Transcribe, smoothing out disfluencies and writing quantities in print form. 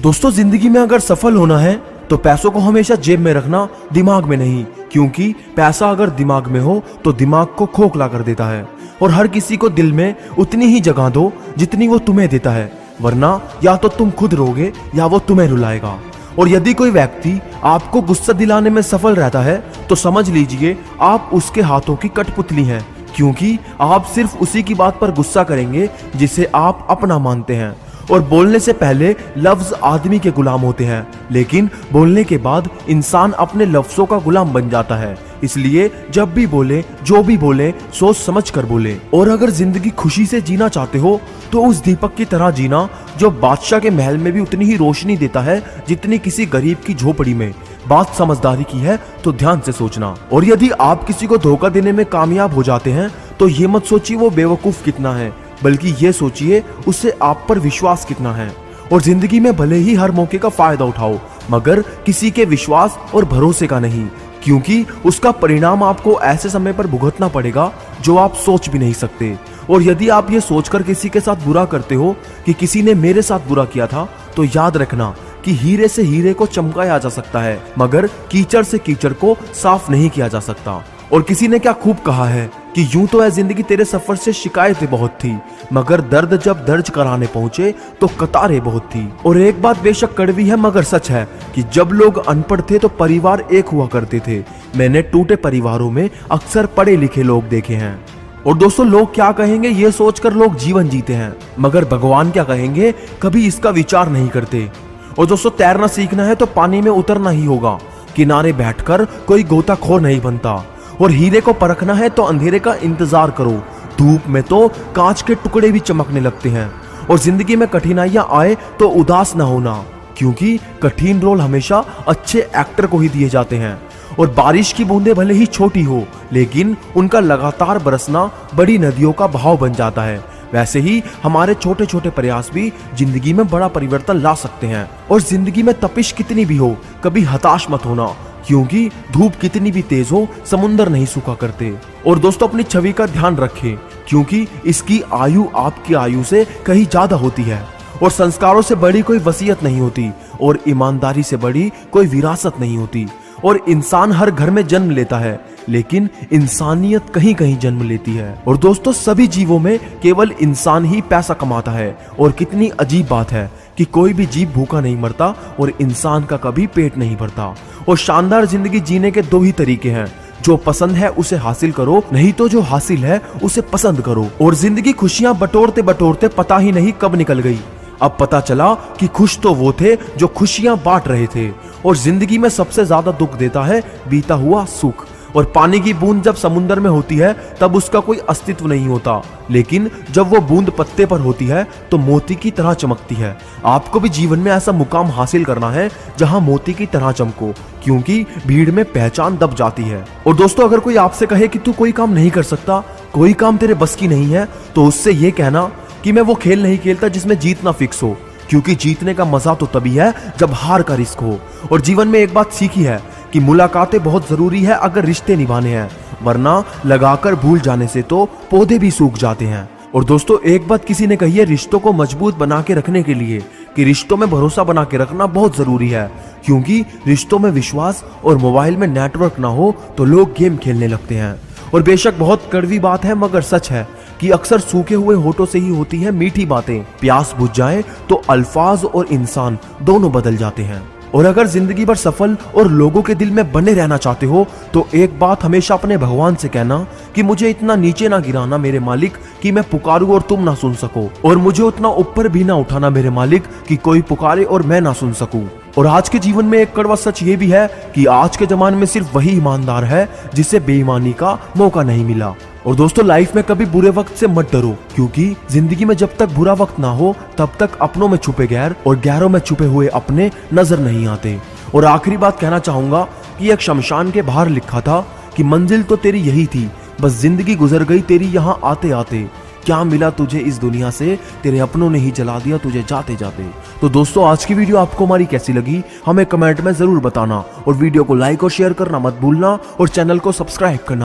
दोस्तों जिंदगी में अगर सफल होना है तो पैसों को हमेशा जेब में रखना, दिमाग में नहीं, क्योंकि पैसा अगर दिमाग में हो तो दिमाग को खोखला कर देता है। और हर किसी को दिल में उतनी ही जगह दो जितनी वो तुम्हें देता है, वरना या तो तुम खुद रोगे या वो तुम्हें रुलाएगा। और यदि कोई व्यक्ति आपको गुस्सा दिलाने में सफल रहता है तो समझ लीजिए आप उसके हाथों की कठपुतली हैं, क्योंकि आप सिर्फ उसी की बात पर गुस्सा करेंगे जिसे आप अपना मानते हैं। और बोलने से पहले लफ्ज आदमी के गुलाम होते हैं, लेकिन बोलने के बाद इंसान अपने लफ्जों का गुलाम बन जाता है। इसलिए जब भी बोले, जो भी बोले, सोच समझ कर बोले। और अगर जिंदगी खुशी से जीना चाहते हो तो उस दीपक की तरह जीना जो बादशाह के महल में भी उतनी ही रोशनी देता है जितनी किसी गरीब की झोपड़ी में। बात समझदारी की है तो ध्यान से सोचना। और यदि आप किसी को धोखा देने में कामयाब हो जाते हैं तो ये मत सोचिए वो बेवकूफ कितना है, बल्कि ये सोचिए उससे आप पर विश्वास कितना है। और जिंदगी में भले ही हर मौके का फायदा उठाओ, मगर किसी के विश्वास और भरोसे का नहीं, क्योंकि उसका परिणाम आपको ऐसे समय पर भुगतना पड़ेगा जो आप सोच भी नहीं सकते। और यदि आप ये सोचकर किसी के साथ बुरा करते हो कि किसी ने मेरे साथ बुरा किया था, तो याद रखना कि हीरे से हीरे को चमकाया जा सकता है, मगर कीचड़ से कीचड़ को साफ नहीं किया जा सकता। और किसी ने क्या खूब कहा है कि यूं तो है जिंदगी तेरे सफर से शिकायतें बहुत थी, मगर दर्द जब दर्ज कराने पहुंचे तो कतारें बहुत थी। और एक बात बेशक कड़वी है मगर सच है कि जब लोग अनपढ़ थे तो परिवार एक हुआ करते थे। मैंने टूटे परिवारों में अक्सर पढ़े लिखे लोग देखे हैं। और दोस्तों लोग क्या कहेंगे ये सोचकर लोग जीवन जीते हैं, मगर भगवान क्या कहेंगे कभी इसका विचार नहीं करते। और दोस्तों तैरना सीखना है तो पानी में उतरना ही होगा, किनारे बैठकर कोई गोताखोर नहीं बनता। और हीरे को परखना है तो अंधेरे का इंतजार करो, धूप में तो कांच के टुकड़े भी चमकने लगते हैं। और जिंदगी में कठिनाइयां आए तो उदास ना होना, क्योंकि कठिन रोल हमेशा अच्छे एक्टर को ही दिए जाते हैं। और बारिश की बूंदें भले ही छोटी हो, लेकिन उनका लगातार बरसना बड़ी नदियों का बहाव बन जाता है। वैसे ही हमारे छोटे छोटे प्रयास भी जिंदगी में बड़ा परिवर्तन ला सकते हैं। और जिंदगी में तपिश कितनी भी हो, कभी हताश मत होना, क्योंकि धूप कितनी भी तेज हो समुंदर नहीं सूखा करते। और दोस्तों अपनी छवि का ध्यान रखें, क्योंकि इसकी आयु आपकी आयु से कहीं ज्यादा होती है। और संस्कारों से बड़ी कोई वसीयत नहीं होती, और ईमानदारी से बड़ी कोई विरासत नहीं होती। और इंसान हर घर में जन्म लेता है, लेकिन इंसानियत कहीं कहीं जन्म लेती है। और दोस्तों सभी जीवों में केवल इंसान ही पैसा कमाता है। और कितनी अजीब बात है कि कोई भी जीव भूखा नहीं मरता और इंसान का कभी पेट नहीं भरता। और शानदार जिंदगी जीने के दो ही तरीके हैं, जो पसंद है उसे हासिल करो, नहीं तो जो हासिल है उसे पसंद करो। और जिंदगी खुशियां बटोरते बटोरते पता ही नहीं कब निकल गई। अब पता चला कि खुश तो वो थे जो खुशियां बांट रहे थे। और जिंदगी में सबसे ज्यादा दुख देता है बीता हुआ सुख। और पानी की बूंद जब समुद्र में होती है तब उसका कोई अस्तित्व नहीं होता, लेकिन जब वो बूंद पत्ते पर होती है तो मोती की तरह चमकती है। आपको भी जीवन में ऐसा मुकाम हासिल करना है जहां मोती की तरह चमको, क्योंकि भीड़ में पहचान दब जाती है। और दोस्तों अगर कोई आपसे कहे कि तू कोई काम नहीं कर सकता, कोई काम तेरे बस की नहीं है, तो उससे ये कहना कि मैं वो खेल नहीं खेलता जिसमें जीतना फिक्स हो, क्योंकि जीतने का मजा तो तभी है जब हार का रिस्क हो। और जीवन में एक बात सीखी है कि मुलाकातें बहुत जरूरी है अगर रिश्ते निभाने हैं, वरना लगाकर भूल जाने से तो पौधे भी सूख जाते हैं। और दोस्तों एक बात किसी ने कही है रिश्तों को मजबूत बना के रखने के लिए, कि रिश्तों में भरोसा बना के रखना बहुत जरूरी है, क्योंकि रिश्तों में विश्वास और मोबाइल में नेटवर्क ना हो तो लोग गेम खेलने लगते हैं। और बेशक बहुत कड़वी बात है मगर सच है कि अक्सर सूखे हुए होठों से ही होती है मीठी बातें। प्यास बुझ जाए तो अल्फाज और इंसान दोनों बदल जाते हैं। और अगर जिंदगी भर सफल और लोगों के दिल में बने रहना चाहते हो तो एक बात हमेशा अपने भगवान से कहना कि मुझे इतना नीचे ना गिराना मेरे मालिक कि मैं पुकारूं और तुम ना सुन सको, और मुझे उतना ऊपर भी ना उठाना मेरे मालिक कि कोई पुकारे और मैं ना सुन सकूं। और आज के जीवन में एक कड़वा सच ये भी है कि आज के जमाने में सिर्फ वही ईमानदार है जिसे बेईमानी का मौका नहीं मिला। और दोस्तों लाइफ में कभी बुरे वक्त से मत डरो, क्योंकि जिंदगी में जब तक बुरा वक्त ना हो तब तक अपनों में छुपे गैर और गैरों में छुपे हुए अपने नजर नहीं आते। और आखिरी बात कहना चाहूंगा कि एक शमशान के बाहर लिखा था कि मंजिल तो तेरी यही थी, बस जिंदगी गुजर गई तेरी यहाँ आते आते। क्या मिला तुझे इस दुनिया से, तेरे अपनों ने ही जला दिया तुझे जाते जाते। तो दोस्तों आज की वीडियो आपको हमारी कैसी लगी हमें कमेंट में जरूर बताना, और वीडियो को लाइक और शेयर करना मत भूलना, और चैनल को सब्सक्राइब करना।